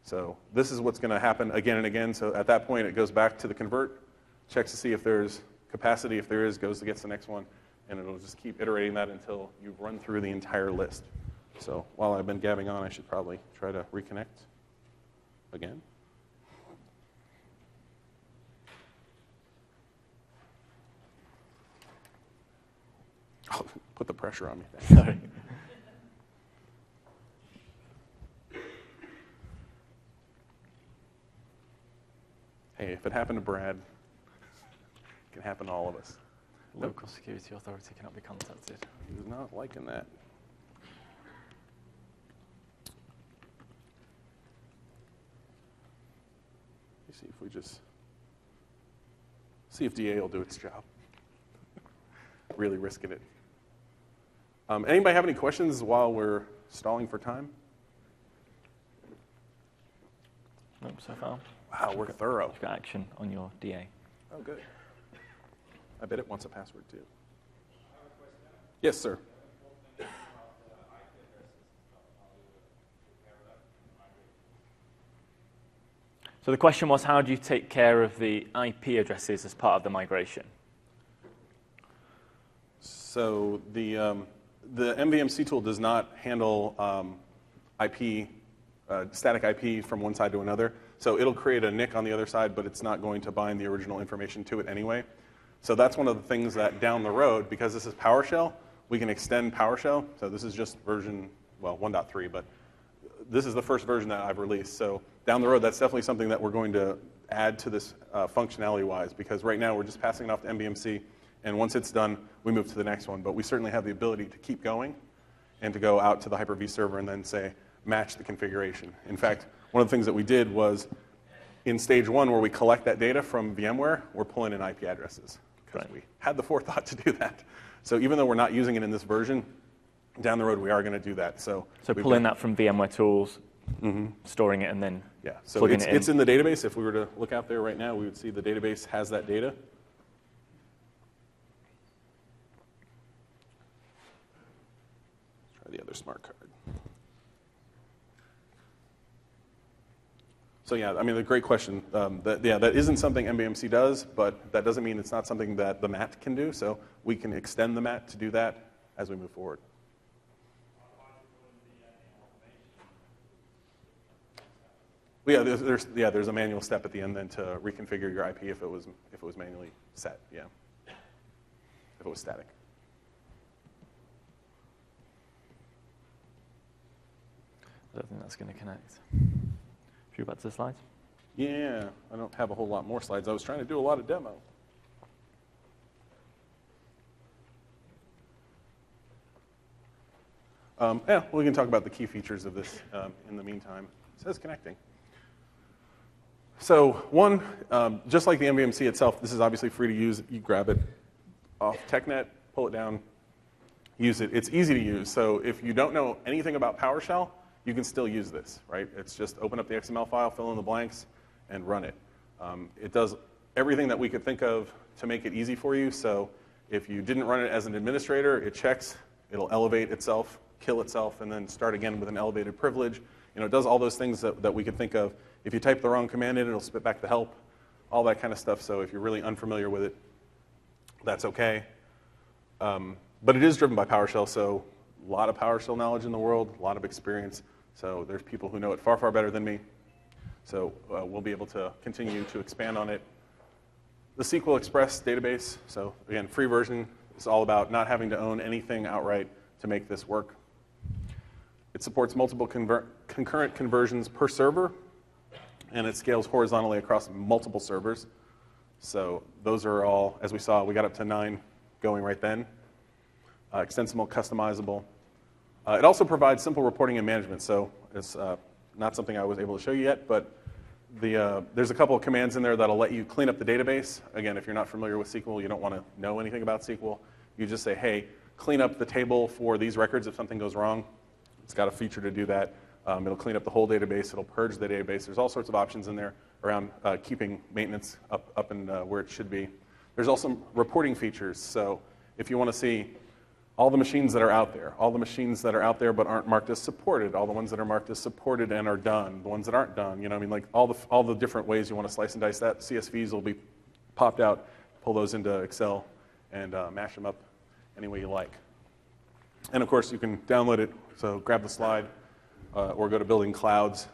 So this is what's going to happen again and again. So at that point, it goes back to the convert, checks to see if there's capacity. If there is, goes to get the next one, and it'll just keep iterating that until you've run through the entire list. So while I've been gabbing on, I should probably try to reconnect again. Oh, put the pressure on me. Sorry. Hey, if it happened to Brad, it can happen to all of us. Local security authority cannot be contacted. He's not liking that. Let's see if we just see if DA will do its job. Really risking it. Anybody have any questions while we're stalling for time? Nope, so far. Wow, we're thorough. You've got action on your DA. Oh, good. I bet it wants a password, too. Yes, sir. So the question was, how do you take care of the IP addresses as part of the migration? So the MVMC tool does not handle static IP from one side to another. So it'll create a NIC on the other side, but it's not going to bind the original information to it anyway. So that's one of the things that down the road, because this is PowerShell, we can extend PowerShell. So this is just version, well, 1.3, but this is the first version that I've released. So down the road, that's definitely something that we're going to add to this functionality-wise, because right now we're just passing it off to MVMC, and once it's done, we move to the next one. But we certainly have the ability to keep going and to go out to the Hyper-V server and then say, match the configuration. In fact, one of the things that we did was in stage one, where we collect that data from VMware, we're pulling in IP addresses because we had the forethought to do that. So even though we're not using it in this version, down the road we are going to do that. So pulling that from VMware tools, storing it, and then so it's in the database. If we were to look out there right now, we would see the database has that data. Let's try the other smart card. So yeah, I mean, a great question. That isn't something MVMC does, but that doesn't mean it's not something that the MAT can do. So we can extend the MAT to do that as we move forward. Well, there's a manual step at the end then to reconfigure your IP if it was manually set. Yeah, if it was static. I don't think that's going to connect. Should we go back to the slides? Yeah, I don't have a whole lot more slides. I was trying to do a lot of demo. We can talk about the key features of this in the meantime. It says connecting. So one, just like the MVMC itself, this is obviously free to use. You grab it off TechNet, pull it down, use it. It's easy to use. So if you don't know anything about PowerShell, you can still use this, right? It's just open up the XML file, fill in the blanks, and run it. It does everything that we could think of to make it easy for you. So if you didn't run it as an administrator, it checks, it'll elevate itself, kill itself, and then start again with an elevated privilege. It does all those things that we could think of. If you type the wrong command in, it'll spit back the help, all that kind of stuff. So if you're really unfamiliar with it, that's okay. But it is driven by PowerShell, so a lot of PowerShell knowledge in the world, a lot of experience. So there's people who know it far, far better than me. So we'll be able to continue to expand on it. The SQL Express database, so again, free version is all about not having to own anything outright to make this work. It supports multiple concurrent conversions per server, and it scales horizontally across multiple servers. So those are all, as we saw, we got up to 9 going right then. Extensible, customizable. It also provides simple reporting and management. So it's not something I was able to show you yet, but there's a couple of commands in there that'll let you clean up the database. Again, if you're not familiar with SQL, you don't want to know anything about SQL, you just say, hey, clean up the table for these records if something goes wrong. It's got a feature to do that. It'll clean up the whole database. It'll purge the database. There's all sorts of options in there around keeping maintenance up and where it should be. There's also reporting features. So if you want to see all the machines that are out there, all the machines that are out there but aren't marked as supported, all the ones that are marked as supported and are done, the ones that aren't done, you know, I mean, like all the different ways you want to slice and dice that, CSVs will be popped out, pull those into Excel, and mash them up any way you like. And of course, you can download it, so grab the slide or go to Building Clouds.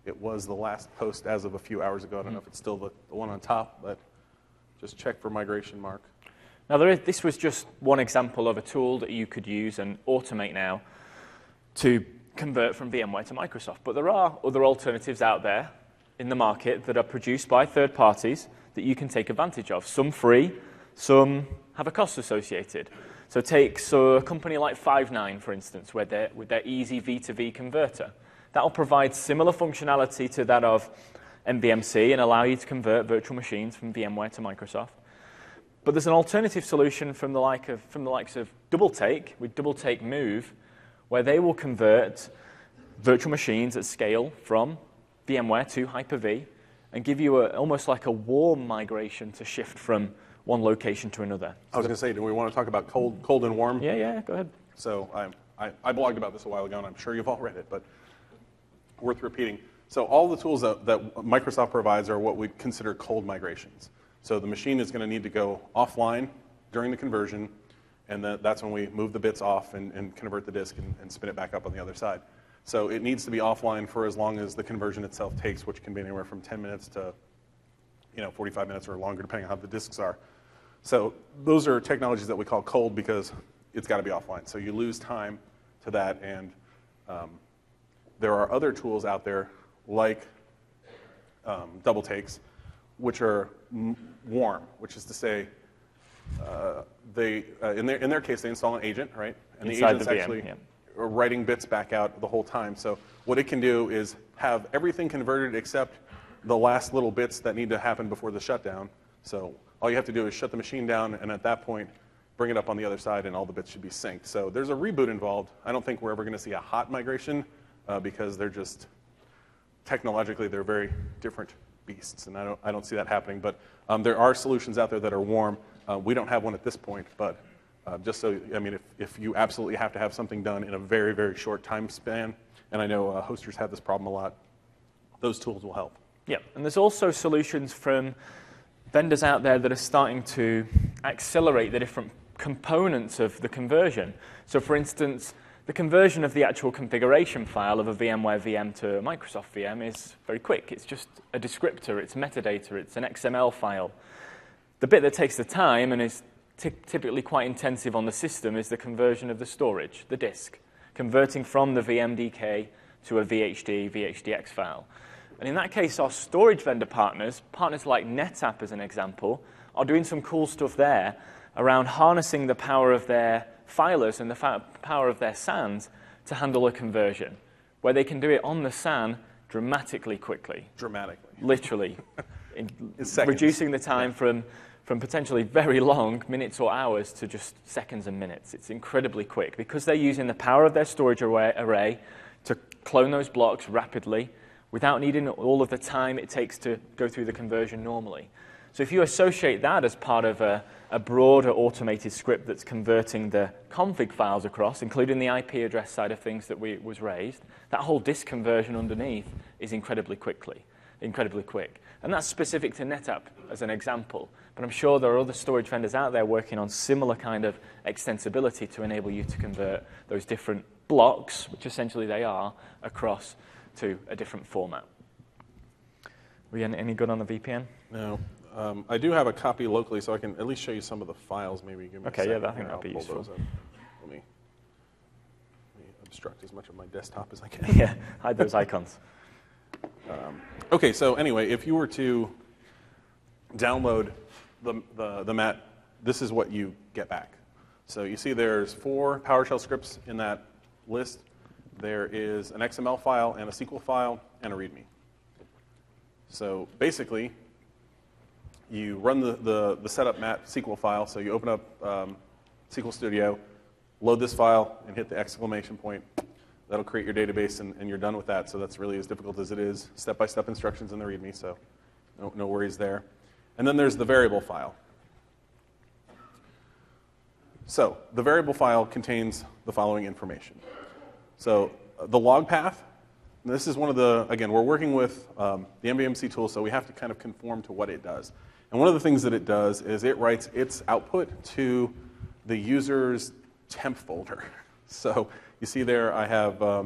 It was the last post as of a few hours ago. I don't know if it's still the one on top, but just check for Migration Mark. Now, this was just one example of a tool that you could use and automate now to convert from VMware to Microsoft. But there are other alternatives out there in the market that are produced by third parties that you can take advantage of. Some free, some have a cost associated. So take a company like Five9, for instance, with their easy V2V converter. That will provide similar functionality to that of MVMC and allow you to convert virtual machines from VMware to Microsoft. But there's an alternative solution from the likes of DoubleTake, with DoubleTake Move, where they will convert virtual machines at scale from VMware to Hyper-V and give you almost like a warm migration to shift from one location to another. I was going to say, do we want to talk about cold and warm? Yeah, go ahead. So I blogged about this a while ago, and I'm sure you've all read it, but worth repeating. So all the tools that Microsoft provides are what we consider cold migrations. So the machine is going to need to go offline during the conversion, and that's when we move the bits off and convert the disk and spin it back up on the other side. So it needs to be offline for as long as the conversion itself takes, which can be anywhere from 10 minutes to 45 minutes or longer, depending on how the disks are. So those are technologies that we call cold because it's got to be offline. So you lose time to that, and there are other tools out there like DoubleTakes, which are warm, which is to say, in their case, they install an agent, right? And Inside the agent's the VM, actually yeah. writing bits back out the whole time. So what it can do is have everything converted except the last little bits that need to happen before the shutdown. So all you have to do is shut the machine down, and at that point, bring it up on the other side, and all the bits should be synced. So there's a reboot involved. I don't think we're ever going to see a hot migration because they're just technologically they're very different beasts, and I don't see that happening. But there are solutions out there that are warm. We don't have one at this point, but just so, I mean, if you absolutely have to have something done in a very, very short time span, and I know hosters have this problem a lot, those tools will help. Yeah, and there's also solutions from vendors out there that are starting to accelerate the different components of the conversion. So for instance, the conversion of the actual configuration file of a VMware VM to a Microsoft VM is very quick. It's just a descriptor, it's metadata, it's an XML file. The bit that takes the time and is typically quite intensive on the system is the conversion of the storage, the disk, converting from the VMDK to a VHD, VHDX file. And in that case, our storage vendor partners like NetApp as an example, are doing some cool stuff there around harnessing the power of their filers and the power of their SANs to handle a conversion, where they can do it on the SAN dramatically quickly. Dramatically. Literally. Reducing the time from potentially very long, minutes or hours, to just seconds and minutes. It's incredibly quick because they're using the power of their storage array to clone those blocks rapidly without needing all of the time it takes to go through the conversion normally. So if you associate that as part of a broader automated script that's converting the config files across, including the IP address side of things that was raised, that whole disk conversion underneath is incredibly quick. And that's specific to NetApp as an example. But I'm sure there are other storage vendors out there working on similar kind of extensibility to enable you to convert those different blocks, which essentially they are, across to a different format. We any good on the VPN? No. I do have a copy locally, so I can at least show you some of the files. Maybe give me a second. I think that'd be useful. Let me obstruct as much of my desktop as I can. Yeah, hide those icons. Okay, so anyway, if you were to download the mat, this is what you get back. So you see there's 4 PowerShell scripts in that list. There is an XML file and a SQL file and a README. So basically, you run the setup mat SQL file. So you open up SQL Studio, load this file, and hit the exclamation point. that'll create your database, and you're done with that. So that's really as difficult as it is. Step-by-step instructions in the README, so no worries there. And then there's the variable file. So the variable file contains the following information. So the log path, this is one of the, again, we're working with the MVMC tool, so we have to kind of conform to what it does. And one of the things that it does is it writes its output to the user's temp folder. So you see there I have a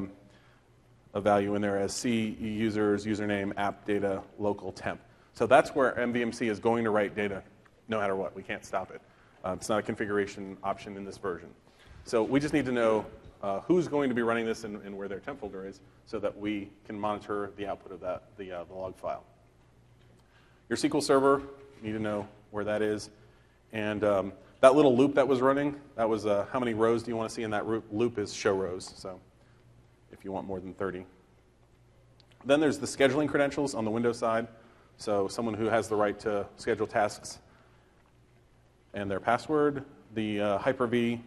value in there as C users, username, app data, local temp. So that's where MVMC is going to write data no matter what. We can't stop it. It's not a configuration option in this version. So we just need to know who's going to be running this and where their temp folder is so that we can monitor the output of that, the log file. Your SQL Server, you need to know where that is. And that little loop that was running, that was how many rows do you want to see in that loop is show rows, so if you want more than 30. Then there's the scheduling credentials on the Windows side. So someone who has the right to schedule tasks and their password, the Hyper-V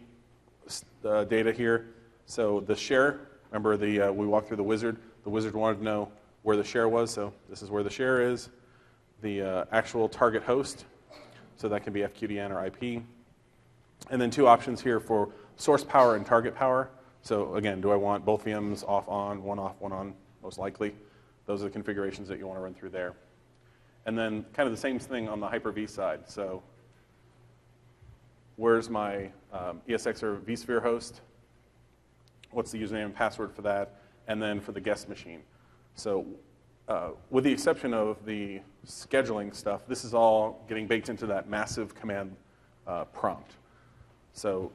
data here. So the share, remember we walked through the wizard. The wizard wanted to know where the share was, so this is where the share is. The actual target host, so that can be FQDN or IP. And then two options here for source power and target power. So again, do I want both VMs off, on, one off, one on? Most likely. Those are the configurations that you want to run through there. And then kind of the same thing on the Hyper-V side. So where's my ESX or vSphere host? What's the username and password for that? And then for the guest machine. So with the exception of the scheduling stuff, this is all getting baked into that massive command prompt. So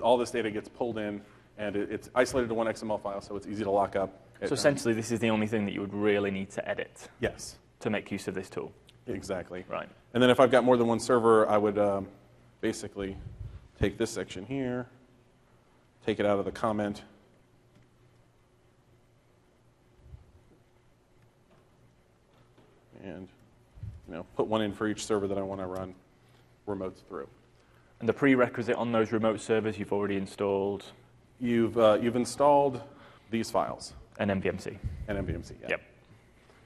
all this data gets pulled in, and it's isolated to one XML file, so it's easy to lock up. So essentially, this is the only thing that you would really need to edit. Yes. To make use of this tool. Exactly. Right. And then if I've got more than one server, I would basically take this section here, take it out of the comment, and put one in for each server that I want to run remotes through. And the prerequisite on those remote servers you've already installed? You've installed these files. And MVMC. And MVMC, yeah. Yep.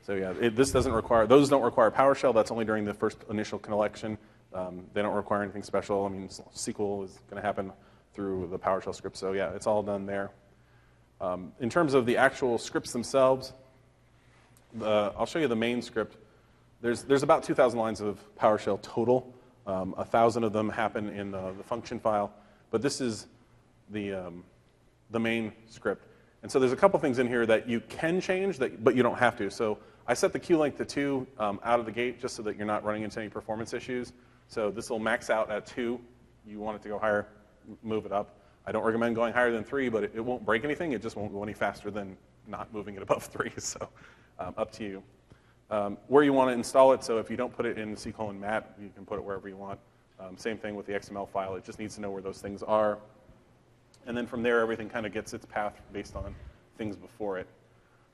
So yeah, those don't require PowerShell. That's only during the first initial collection. They don't require anything special. I mean, SQL is going to happen through the PowerShell script. So yeah, it's all done there. In terms of the actual scripts themselves, I'll show you the main script. There's about 2,000 lines of PowerShell total. 1,000 of them happen in the function file. But this is the main script. And so there's a couple things in here that you can change, but you don't have to. So I set the queue length to 2 out of the gate just so that you're not running into any performance issues. So this will max out at 2. You want it to go higher, move it up. I don't recommend going higher than 3, but it won't break anything. It just won't go any faster than not moving it above 3. So up to you. Where you want to install it, so if you don't put it in C:\mat, you can put it wherever you want. Same thing with the XML file. It just needs to know where those things are. And then from there, everything kind of gets its path based on things before it.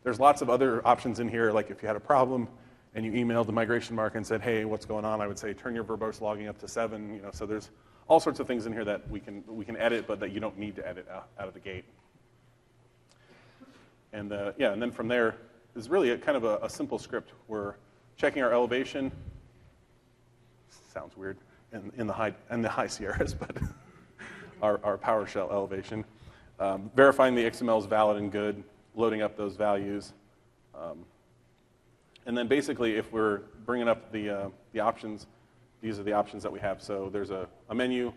There's lots of other options in here, like if you had a problem and you emailed the migration mark and said, hey, what's going on? I would say, turn your verbose logging up to 7. So there's all sorts of things in here that we can edit, but that you don't need to edit out of the gate. And and then from there is really kind of a simple script. We're checking our elevation. Sounds weird in the high Sierras, but our PowerShell elevation. Verifying the XML is valid and good, loading up those values. And then basically, if we're bringing up the options, these are the options that we have. So there's a menu,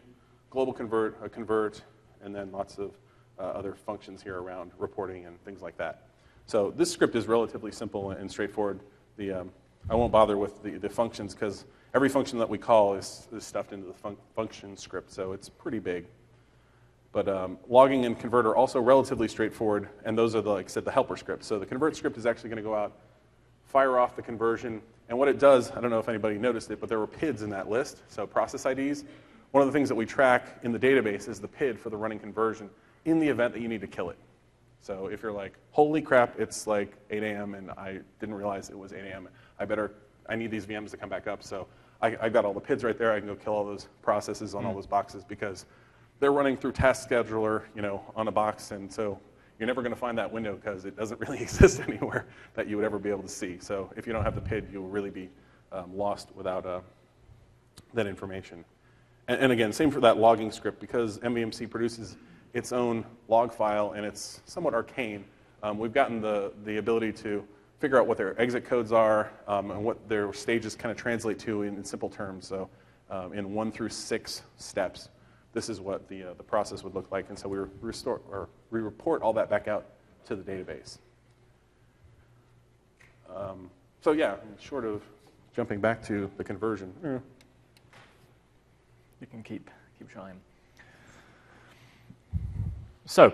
global convert, a convert, and then lots of other functions here around reporting and things like that. So this script is relatively simple and straightforward. I won't bother with the functions because every function that we call is stuffed into the function script, so it's pretty big. But logging and convert are also relatively straightforward, and those are, like I said, the helper scripts. So the convert script is actually going to go out, fire off the conversion, and what it does, I don't know if anybody noticed it, but there were PIDs in that list, so process IDs. One of the things that we track in the database is the PID for the running conversion in the event that you need to kill it. So if you're like, holy crap, it's like 8 a.m. and I didn't realize it was 8 a.m. I need these VMs to come back up. So I got all the PIDs right there. I can go kill all those processes on all those boxes because they're running through Task Scheduler, on a box, and so you're never going to find that window because it doesn't really exist anywhere that you would ever be able to see. So if you don't have the PID, you'll really be lost without that information. And again, same for that logging script, because MVMC produces its own log file, and it's somewhat arcane. We've gotten the ability to figure out what their exit codes are and what their stages kind of translate to in simple terms. So in 1 through 6 steps, this is what the process would look like. And so we report all that back out to the database. So yeah, short of jumping back to the conversion. You can keep trying. So,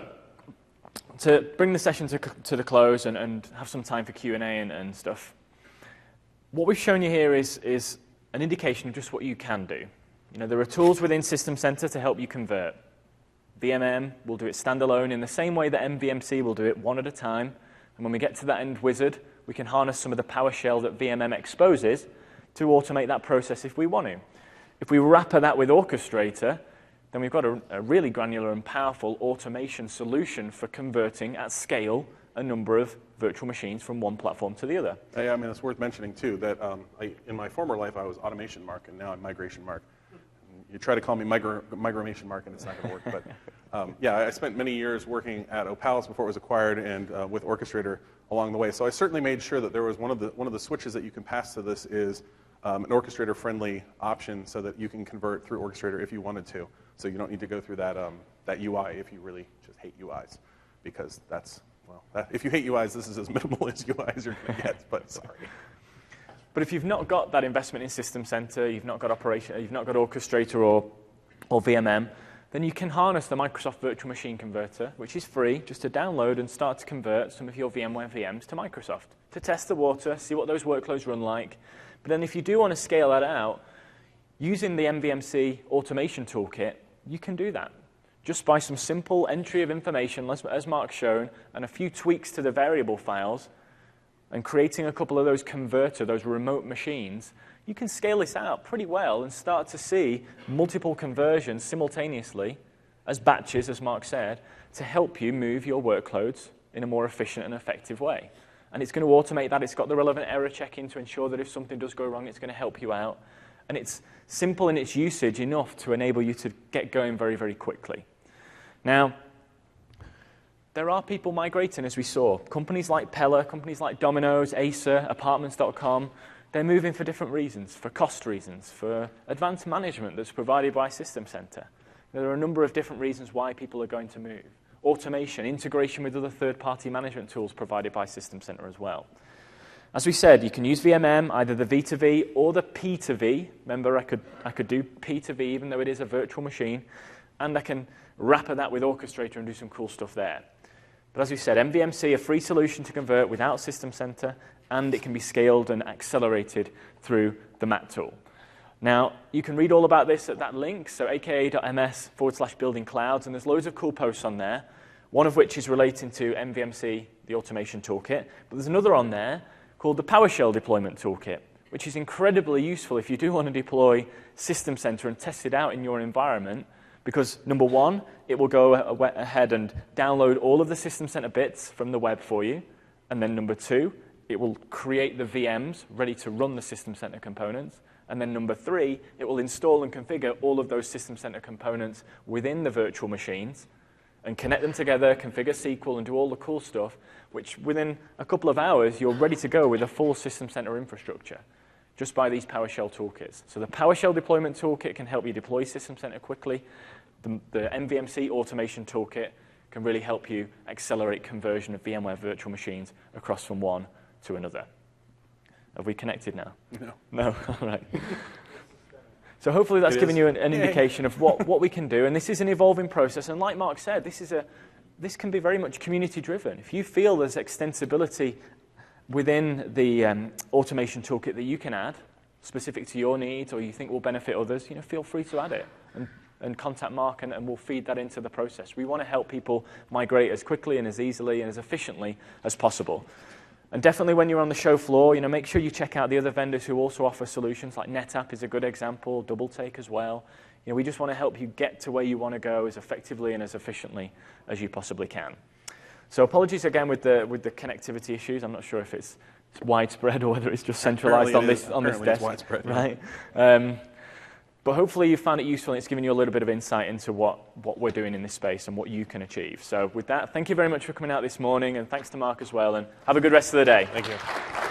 to bring the session to the close and have some time for Q&A and stuff, what we've shown you here is an indication of just what you can do. There are tools within System Center to help you convert. VMM will do it standalone in the same way that MVMC will do it one at a time. And when we get to that end wizard, we can harness some of the PowerShell that VMM exposes to automate that process if we want to. If we wrapper that with Orchestrator, then we've got a really granular and powerful automation solution for converting at scale a number of virtual machines from one platform to the other. Yeah, it's worth mentioning, too, that in my former life, I was Automation Mark, and now I'm Migration Mark. You try to call me Migration Mark, and it's not going to work. But yeah, I spent many years working at Opalis before it was acquired, and with Orchestrator along the way. So I certainly made sure that there was one of the switches that you can pass to this is an Orchestrator-friendly option so that you can convert through Orchestrator if you wanted to. So you don't need to go through that UI if you really just hate UIs, because if you hate UIs, this is as minimal as UI as you're going to get, but sorry. But if you've not got that investment in System Center, you've not got Orchestrator or VMM, then you can harness the Microsoft Virtual Machine Converter, which is free, just to download and start to convert some of your VMware VMs to Microsoft, to test the water, see what those workloads run like. But then if you do want to scale that out, using the MVMC automation toolkit, you can do that. Just by some simple entry of information, as Mark's shown, and a few tweaks to the variable files, and creating a couple of those those remote machines, you can scale this out pretty well and start to see multiple conversions simultaneously as batches, as Mark said, to help you move your workloads in a more efficient and effective way. And it's going to automate that. It's got the relevant error checking to ensure that if something does go wrong, it's going to help you out. And it's simple in its usage enough to enable you to get going very, very quickly. Now, there are people migrating, as we saw. Companies like Pella, companies like Domino's, Acer, Apartments.com, they're moving for different reasons, for cost reasons, for advanced management that's provided by System Center. There are a number of different reasons why people are going to move. Automation, integration with other third-party management tools provided by System Center as well. As we said, you can use VMM, either the V2V or the P2V. Remember, I could do P2V even though it is a virtual machine, and I can wrapper that with Orchestrator and do some cool stuff there. But as we said, MVMC, a free solution to convert without System Center, and it can be scaled and accelerated through the MAT tool. Now, you can read all about this at that link, so aka.ms/building clouds, and there's loads of cool posts on there, one of which is relating to MVMC, the automation toolkit, but there's another on there called the PowerShell deployment toolkit, which is incredibly useful if you do want to deploy System Center and test it out in your environment, because number one, it will go ahead and download all of the System Center bits from the web for you, and then number two, it will create the VMs ready to run the System Center components, and then number three, it will install and configure all of those System Center components within the virtual machines and connect them together, configure SQL, and do all the cool stuff, which within a couple of hours, you're ready to go with a full System Center infrastructure just by these PowerShell toolkits. So the PowerShell deployment toolkit can help you deploy System Center quickly. The MVMC automation toolkit can really help you accelerate conversion of VMware virtual machines across from one to another. Have we connected now? No. No? All right. So hopefully that's given you an indication of what we can do. And this is an evolving process. And like Mark said, this can be very much community-driven. If you feel there's extensibility within the automation toolkit that you can add, specific to your needs, or you think will benefit others, feel free to add it and contact Mark, and we'll feed that into the process. We want to help people migrate as quickly and as easily and as efficiently as possible. And definitely when you're on the show floor, make sure you check out the other vendors who also offer solutions, like NetApp is a good example, DoubleTake as well. we just want to help you get to where you want to go as effectively and as efficiently as you possibly can. So apologies again with the connectivity issues. I'm not sure if it's widespread or whether it's just centralized on this desk. It's widespread, right? But hopefully you found it useful and it's given you a little bit of insight into what we're doing in this space and what you can achieve. So with that, thank you very much for coming out this morning, and thanks to Mark as well, and have a good rest of the day. Thank you.